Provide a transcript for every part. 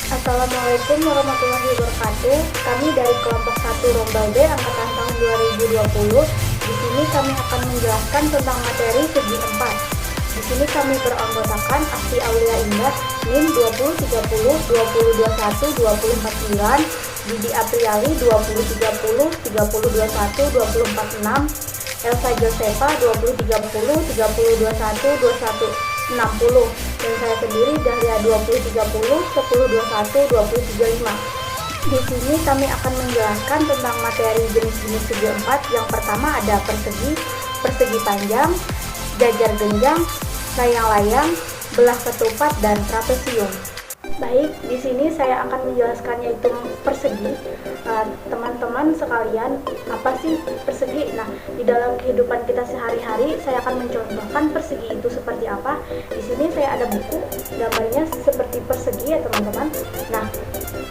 Assalamualaikum warahmatullahi wabarakatuh. Kami dari kelompok 1 Rombal B angkatan tahun 2020. Di sini kami akan menjelaskan tentang materi segi 4. Di sini kami beranggotakan Asti Aulia Indah, NIM 2030, 2021, 249, Didi Apriali 2030, 3021, 246, Elsa Josefa 2030, 3021, 2160, dan saya sendiri Dahlia 2030, 1021, 2035. Di sini kami akan menjelaskan tentang materi jenis-jenis segi 4. Yang pertama ada persegi, persegi panjang, jajar genjang, layang-layang, belah ketupat, dan trapesium. Baik, di sini saya akan menjelaskan yaitu persegi. Teman-teman sekalian, apa sih persegi? Nah, di dalam kehidupan kita sehari-hari, saya akan mencontohkan persegi itu seperti apa. Di sini saya ada buku, gambarnya seperti persegi ya teman-teman. Nah,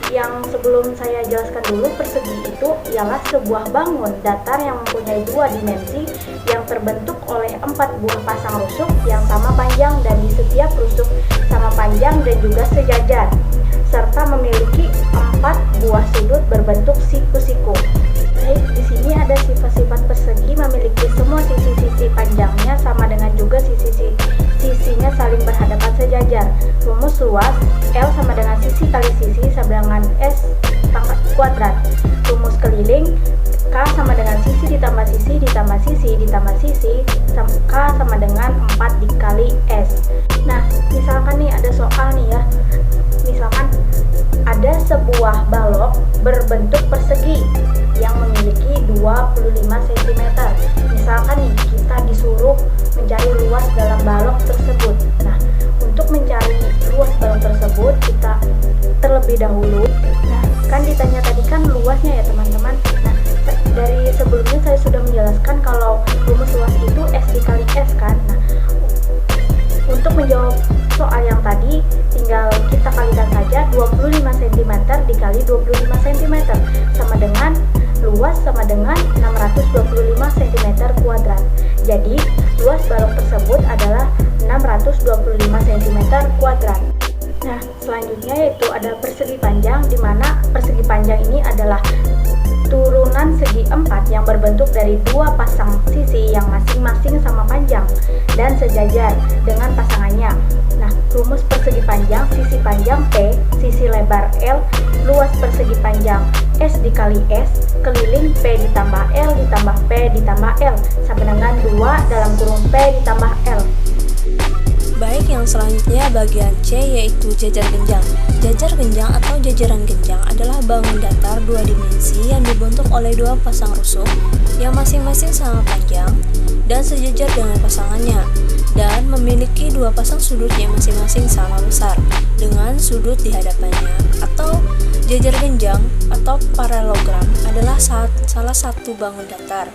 yang sebelum saya jelaskan dulu, persegi itu ialah sebuah bangun datar yang mempunyai 2 dimensi yang terbentuk oleh 4 buah pasang rusuk yang sama panjang dan di setiap rusuk sama panjang dan juga sejajar, serta memiliki 4 buah sudut berbentuk siku-siku. Baik, di sini ada sifat-sifat persegi memiliki semua sisi-sisi panjangnya sama dengan juga sisinya saling berhadapan sejajar. Rumus luas L sama dengan sisi kali sisi sama dengan S pangkat kuadrat. Rumus keliling K sama dengan sisi ditambah sisi ditambah sisi ditambah sisi, K sama dengan 4 dikali S. Nah, misalkan nih ada soal nih ya. Misalkan ada sebuah balok berbentuk persegi yang memiliki 25 cm. Misalkan nih kita disuruh mencari luas dalam balok tersebut. Nah, untuk mencari luas balok tersebut kita terlebih dahulu. Nah, kan ditanya tadi kan luasnya ya teman-teman. Nah, dari sebelumnya saya sudah menjelaskan kalau rumus luas itu S dikali S kan. Nah, untuk menjawab soal yang tadi tinggal kita kalikan saja 25 cm dikali 25 cm sama dengan luas sama dengan 625 cm kuadrat. Jadi luas balok tersebut adalah 625 cm kuadrat. Nah, selanjutnya yaitu ada persegi panjang, di mana persegi panjang ini adalah turunan segi 4 yang berbentuk dari 2 pasang sisi yang masing-masing sama panjang dan sejajar dengan pasangannya. Nah, rumus persegi panjang, sisi panjang P, sisi lebar L, luas persegi panjang S dikali S, keliling P ditambah L ditambah P ditambah L, sama dengan 2 dalam kurung P ditambah L. Baik, yang selanjutnya bagian C yaitu jajar genjang. Jajar genjang atau jajaran genjang adalah bangun datar 2 dimensi yang dibentuk oleh 2 pasang rusuk yang masing-masing sama panjang dan sejajar dengan pasangannya, dan memiliki 2 pasang sudut yang masing-masing sama besar dengan sudut di hadapannya. Atau jajar genjang atau paralelogram adalah salah satu bangun datar.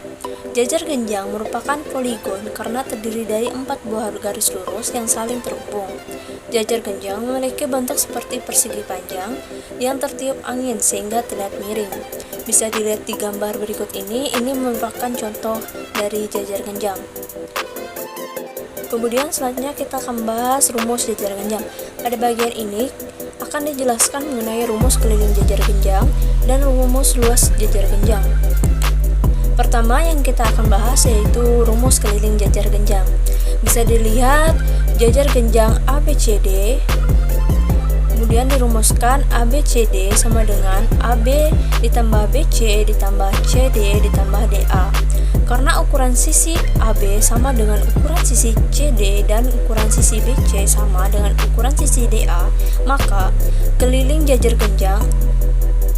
Jajar genjang merupakan poligon karena terdiri dari 4 buah garis lurus yang saling terhubung. Jajar genjang memiliki bentuk seperti persegi panjang yang tertiup angin sehingga terlihat miring. Bisa dilihat di gambar berikut ini merupakan contoh dari jajar genjang. Kemudian selanjutnya kita akan bahas rumus jajar genjang. Pada bagian ini akan dijelaskan mengenai rumus keliling jajar genjang dan rumus luas jajar genjang. Pertama yang kita akan bahas yaitu rumus keliling jajar genjang. Bisa dilihat jajar genjang ABCD, kemudian dirumuskan ABCD sama dengan AB ditambah BC ditambah CD ditambah DA. Karena ukuran sisi AB sama dengan ukuran sisi CD dan ukuran sisi BC sama dengan ukuran sisi DA, maka keliling jajar genjang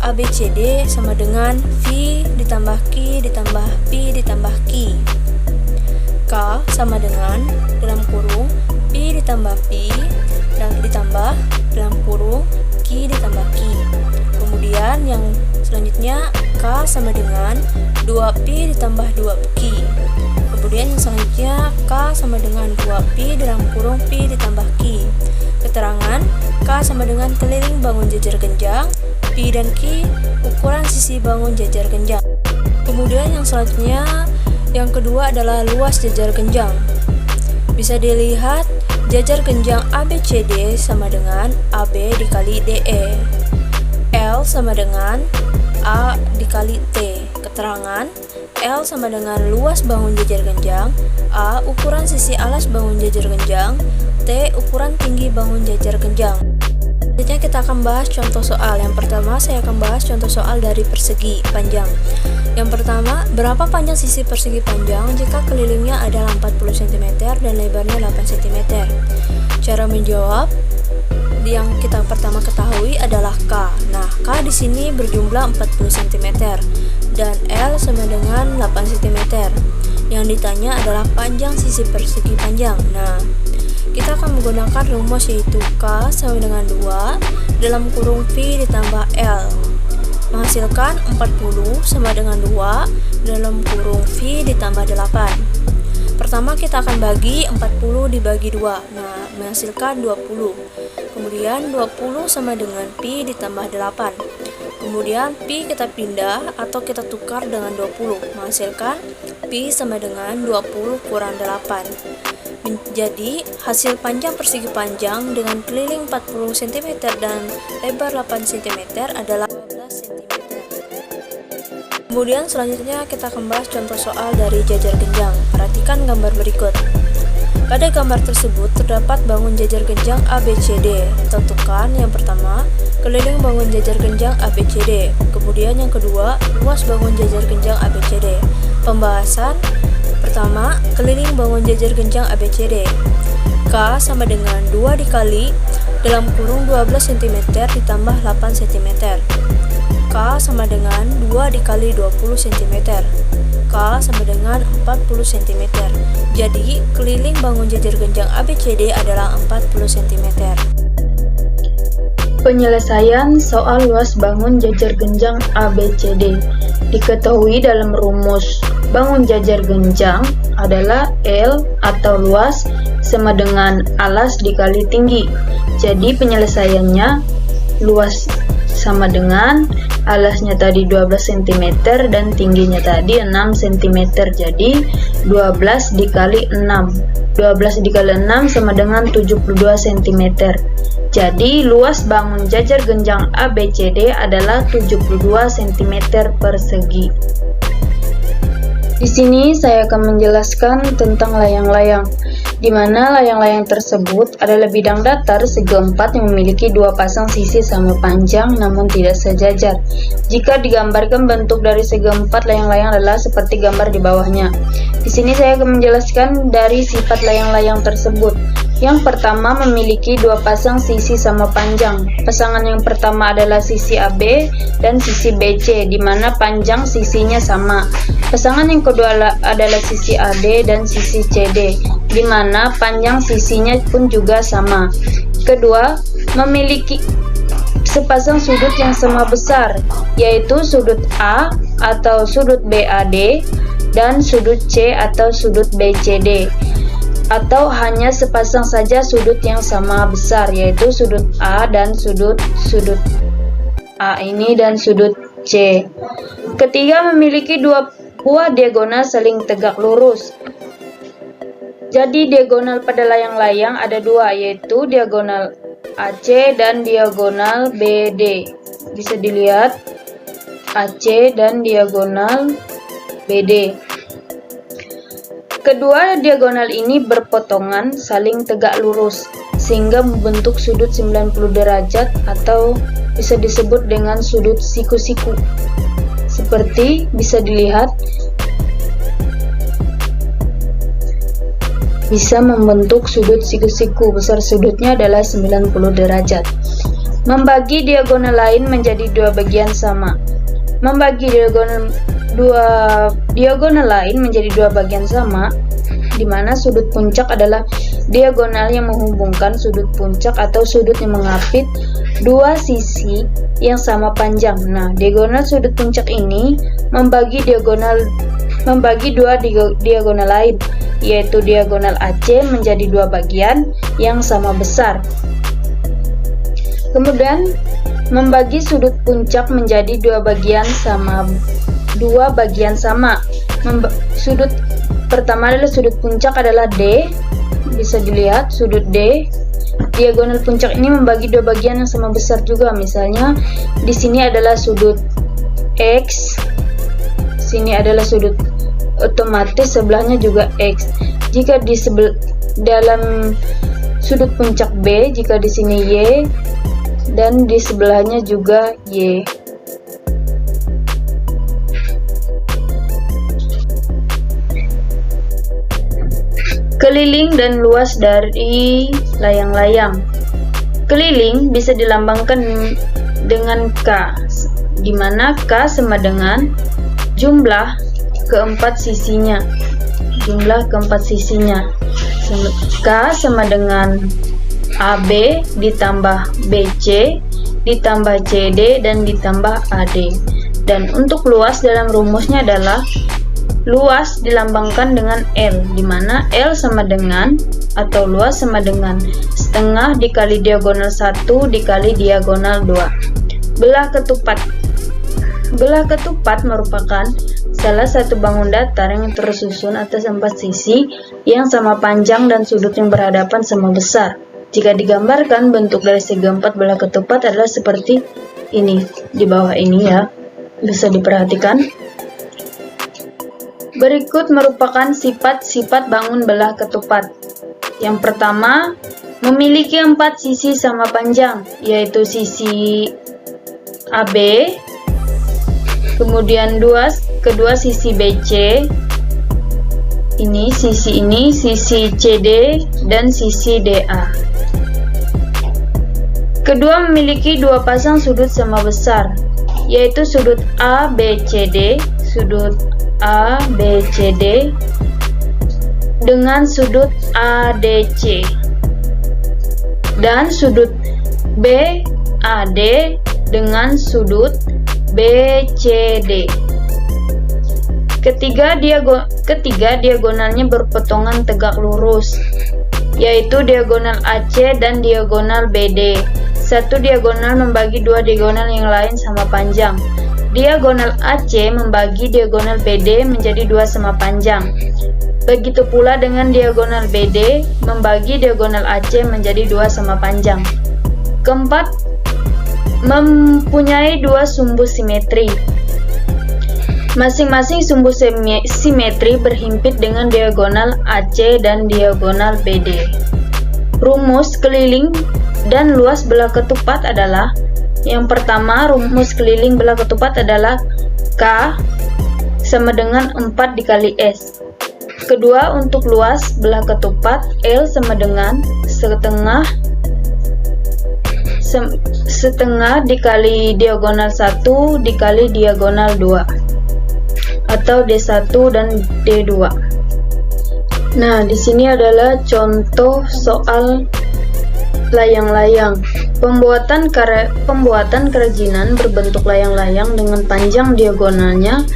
ABCD sama dengan V ditambah Q ditambah P ditambah Q. K sama dengan dalam kurung P ditambah P dan ditambah dalam kurung Q ditambah Q. Kemudian yang selanjutnya K sama dengan 2P ditambah 2Q. Kemudian yang selanjutnya K sama dengan 2P dalam kurung P ditambah Q. Keterangan K sama dengan keliling bangun jajar genjang, P dan Q ukuran sisi bangun jajar genjang. Kemudian yang selanjutnya yang kedua adalah luas jajar genjang. Bisa dilihat Jajar genjang ABCD sama dengan AB dikali DE. L sama dengan A dikali T. Keterangan, L sama dengan luas bangun jajar genjang, A ukuran sisi alas bangun jajar genjang, T ukuran tinggi bangun jajar genjang. Selanjutnya kita akan bahas contoh soal. Yang pertama saya akan bahas contoh soal dari persegi panjang. Yang pertama, berapa panjang sisi persegi panjang jika kelilingnya adalah 40 cm dan lebarnya 8 cm? Cara menjawab yang kita pertama ketahui adalah K. Nah, K di sini berjumlah 40 cm dan L sama dengan 8 cm. Yang ditanya adalah panjang sisi persegi panjang. Nah, kita akan menggunakan rumus yaitu K sama dengan 2 dalam kurung V ditambah L menghasilkan 40 sama dengan 2 dalam kurung V ditambah 8. Pertama kita akan bagi 40 dibagi 2, nah menghasilkan 20. Kemudian 20 sama dengan Pi ditambah 8. Kemudian Pi kita pindah atau kita tukar dengan 20, menghasilkan Pi sama dengan 20 kurang 8. Jadi, hasil panjang persegi panjang dengan keliling 40 cm dan lebar 8 cm adalah 12 cm. Kemudian selanjutnya kita akan bahas contoh soal dari jajar genjang. Perhatikan gambar berikut. Pada gambar tersebut terdapat bangun jajar genjang ABCD. Tentukan yang pertama, keliling bangun jajar genjang ABCD. Kemudian yang kedua, luas bangun jajar genjang ABCD. Pembahasan pertama, keliling bangun jajar genjang ABCD. K sama dengan 2 dikali dalam kurung 12 cm ditambah 8 cm. K sama dengan 2 dikali 20 cm. K sama dengan 40 cm. Jadi, keliling bangun jajar genjang ABCD adalah 40 cm. Penyelesaian soal luas bangun jajar genjang ABCD. Diketahui dalam rumus bangun jajar genjang adalah L atau luas sama dengan alas dikali tinggi. Jadi penyelesaiannya luas sama dengan alasnya tadi 12 cm dan tingginya tadi 6 cm. Jadi 12 dikali 6. 12 dikali 6 sama dengan 72 cm. Jadi luas bangun jajar genjang ABCD adalah 72 cm persegi. Di sini saya akan menjelaskan tentang layang-layang, di mana layang-layang tersebut adalah bidang datar segi empat yang memiliki dua pasang sisi sama panjang namun tidak sejajar. Jika digambarkan bentuk dari segi empat layang-layang adalah seperti gambar di bawahnya. Di sini saya akan menjelaskan dari sifat layang-layang tersebut. Yang pertama memiliki dua pasang sisi sama panjang. Pasangan yang pertama adalah sisi AB dan sisi BC, di mana panjang sisinya sama. Pasangan yang kedua adalah sisi AD dan sisi CD, di mana panjang sisinya pun juga sama. Kedua, memiliki sepasang sudut yang sama besar, yaitu sudut A atau sudut BAD dan sudut C atau sudut BCD. Atau hanya sepasang saja sudut yang sama besar, yaitu sudut A dan sudut A ini dan sudut C. Ketiga, memiliki dua buah diagonal saling tegak lurus. Jadi diagonal pada layang-layang ada dua, yaitu diagonal AC dan diagonal BD. Bisa dilihat AC dan diagonal BD. Kedua diagonal ini berpotongan saling tegak lurus sehingga membentuk sudut 90 derajat atau bisa disebut dengan sudut siku-siku. Seperti bisa dilihat, bisa membentuk sudut siku-siku, besar sudutnya adalah 90 derajat. Membagi diagonal lain menjadi dua bagian sama. Membagi diagonal lain menjadi dua bagian sama, di mana sudut puncak adalah diagonal yang menghubungkan sudut puncak atau sudut yang mengapit dua sisi yang sama panjang. Nah, diagonal sudut puncak ini membagi dua diagonal lain, yaitu diagonal AC menjadi dua bagian yang sama besar. Kemudian membagi sudut puncak menjadi dua bagian sama. Sudut pertama adalah sudut puncak adalah D bisa dilihat sudut D. Diagonal puncak ini membagi dua bagian yang sama besar juga. Misalnya di sini adalah sudut X, sini adalah sudut, otomatis sebelahnya juga X. Jika di dalam sudut puncak B, jika di sini Y dan di sebelahnya juga Y. Keliling dan luas dari layang-layang. Keliling bisa dilambangkan dengan K, di mana K sama dengan jumlah keempat sisinya. Jumlah keempat sisinya. K sama dengan AB ditambah BC ditambah CD dan ditambah AD. Dan untuk luas dalam rumusnya adalah luas dilambangkan dengan L, di mana L sama dengan atau luas sama dengan setengah dikali diagonal 1 dikali diagonal 2. Belah ketupat. Belah ketupat merupakan salah satu bangun datar yang tersusun atas 4 sisi yang sama panjang dan sudut yang berhadapan sama besar. Jika digambarkan, bentuk dari segi 4 belah ketupat adalah seperti ini, di bawah ini ya, bisa diperhatikan. Berikut merupakan sifat-sifat bangun belah ketupat. Yang pertama, memiliki 4 sisi sama panjang, yaitu sisi AB, kemudian kedua sisi BC, ini, sisi CD, dan sisi DA. Kedua, memiliki 2 pasang sudut sama besar, yaitu sudut ABCD, sudut ABCD dengan sudut ADC dan sudut BAD dengan sudut BCD. Ketiga, diagonalnya berpotongan tegak lurus, yaitu diagonal AC dan diagonal BD. Satu diagonal membagi dua diagonal yang lain sama panjang. Diagonal AC membagi diagonal BD menjadi 2 sama panjang. Begitu pula dengan diagonal BD membagi diagonal AC menjadi 2 sama panjang. Keempat, mempunyai 2 sumbu simetri. Masing-masing sumbu simetri berhimpit dengan diagonal AC dan diagonal BD. Rumus keliling dan luas belah ketupat adalah: yang pertama, rumus keliling belah ketupat adalah K sama dengan 4 dikali S. Kedua, untuk luas belah ketupat, L sama dengan setengah dikali diagonal 1 dikali diagonal 2 atau D1 dan D2. Nah, di sini adalah contoh soal layang-layang. Pembuatan kerajinan berbentuk layang-layang dengan panjang diagonalnya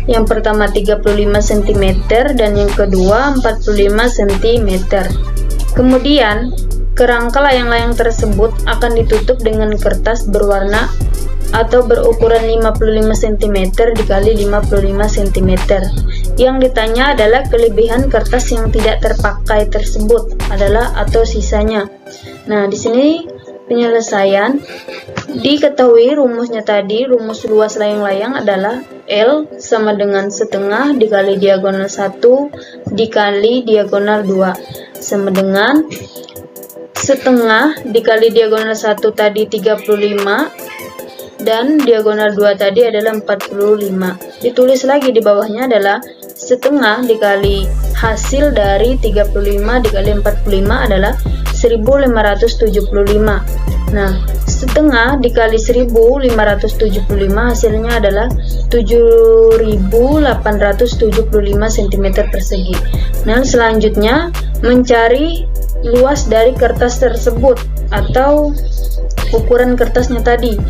yang pertama 35 cm dan yang kedua 45 cm. Kemudian, kerangka layang-layang tersebut akan ditutup dengan kertas berwarna atau berukuran 55 cm dikali 55 cm. Yang ditanya adalah kelebihan kertas yang tidak terpakai tersebut adalah atau sisanya. Nah, di sini penyelesaian. Diketahui rumusnya tadi, rumus luas layang-layang adalah L sama dengan setengah dikali diagonal 1 dikali diagonal 2 sama dengan setengah dikali diagonal 1 tadi 35 dan diagonal 2 tadi adalah 45. Ditulis lagi di bawahnya adalah setengah dikali hasil dari 35 dikali 45 adalah 1575. Nah, setengah dikali 1575 hasilnya adalah 7875 cm persegi. Nah, selanjutnya mencari luas dari kertas tersebut atau ukuran kertasnya tadi.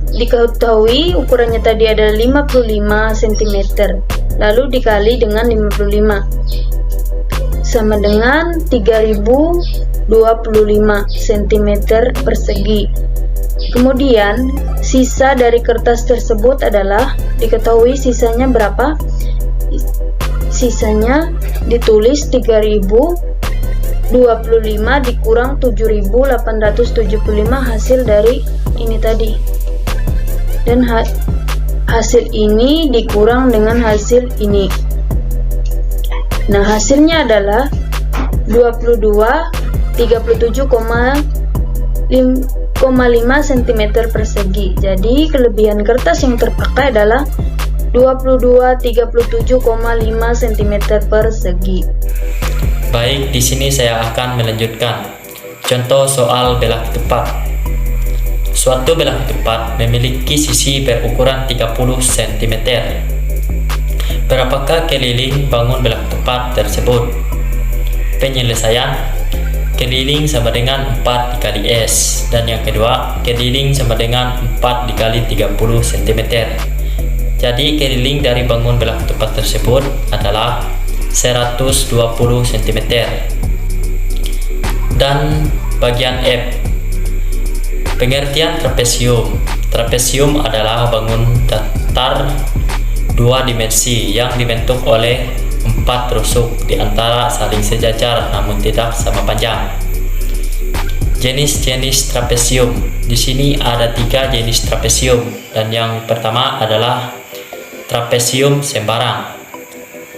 Diketahui ukurannya tadi adalah 55 cm, lalu dikali dengan 55 sama dengan 3025 cm persegi. Kemudian sisa dari kertas tersebut adalah diketahui sisanya berapa? Sisanya ditulis 3025 25 dikurang 7.875 hasil dari ini tadi. Dan hasil ini dikurang dengan hasil ini. Nah, hasilnya adalah 37,5 cm persegi. Jadi kelebihan kertas yang terpakai adalah 37,5 cm persegi. Baik, di sini saya akan melanjutkan contoh soal belah ketupat. Suatu belah ketupat memiliki sisi berukuran 30 cm. Berapakah keliling bangun belah ketupat tersebut? Penyelesaian: keliling sama dengan 4 dikali S, dan yang kedua, keliling sama dengan 4 dikali 30 cm. Jadi keliling dari bangun belah ketupat tersebut adalah 120 cm. Dan bagian F, pengertian trapesium. Trapesium adalah bangun datar 2 dimensi yang dibentuk oleh 4 rusuk di antara saling sejajar namun tidak sama panjang. Jenis-jenis trapesium. Di sini ada 3 jenis trapesium, dan yang pertama adalah trapesium sembarang.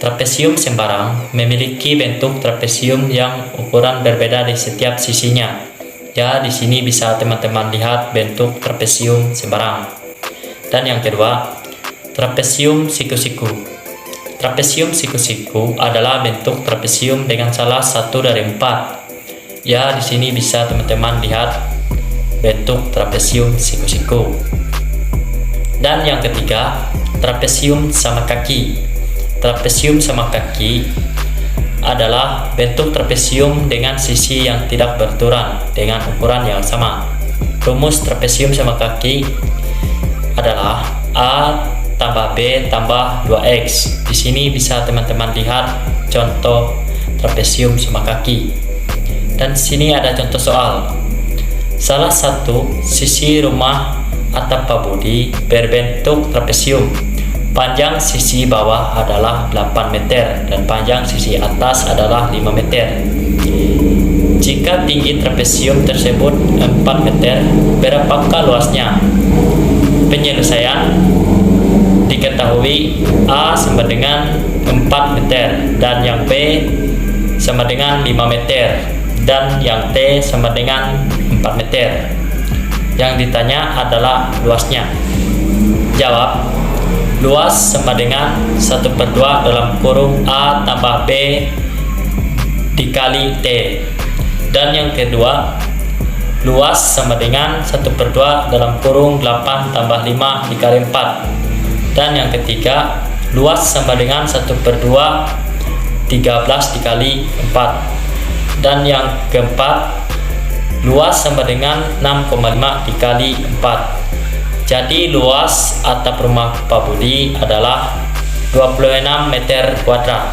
Trapesium sembarang memiliki bentuk trapesium yang ukuran berbeda di setiap sisinya. Ya, di sini bisa teman-teman lihat bentuk trapesium sembarang. Dan yang kedua, trapesium siku-siku. Trapesium siku-siku adalah bentuk trapesium dengan salah satu dari 4. Ya, di sini bisa teman-teman lihat bentuk trapesium siku-siku. Dan yang ketiga, trapesium sama kaki. Trapesium sama kaki adalah bentuk trapesium dengan sisi yang tidak beraturan dengan ukuran yang sama. Rumus trapesium sama kaki adalah A tambah B tambah 2X. Di sini bisa teman-teman lihat contoh trapesium sama kaki. Dan di sini ada contoh soal. Salah satu sisi rumah atap pabudi berbentuk trapesium. Panjang sisi bawah adalah 8 meter dan panjang sisi atas adalah 5 meter. Jika tinggi trapesium tersebut 4 meter, berapakah luasnya? Penyelesaian: diketahui A sama dengan 4 meter dan yang B sama dengan 5 meter dan yang T sama dengan 4 meter. Yang ditanya adalah luasnya. Jawab: luas sama dengan 1/2 dalam kurung A tambah B dikali T. Dan yang kedua, luas sama dengan 1/2 dalam kurung 8 tambah 5 dikali 4. Dan yang ketiga, luas sama dengan 1/2 13 dikali 4. Dan yang keempat, luas sama dengan 6,5 dikali 4. Jadi luas atap rumah Pak Budi adalah 26 meter kuadrat.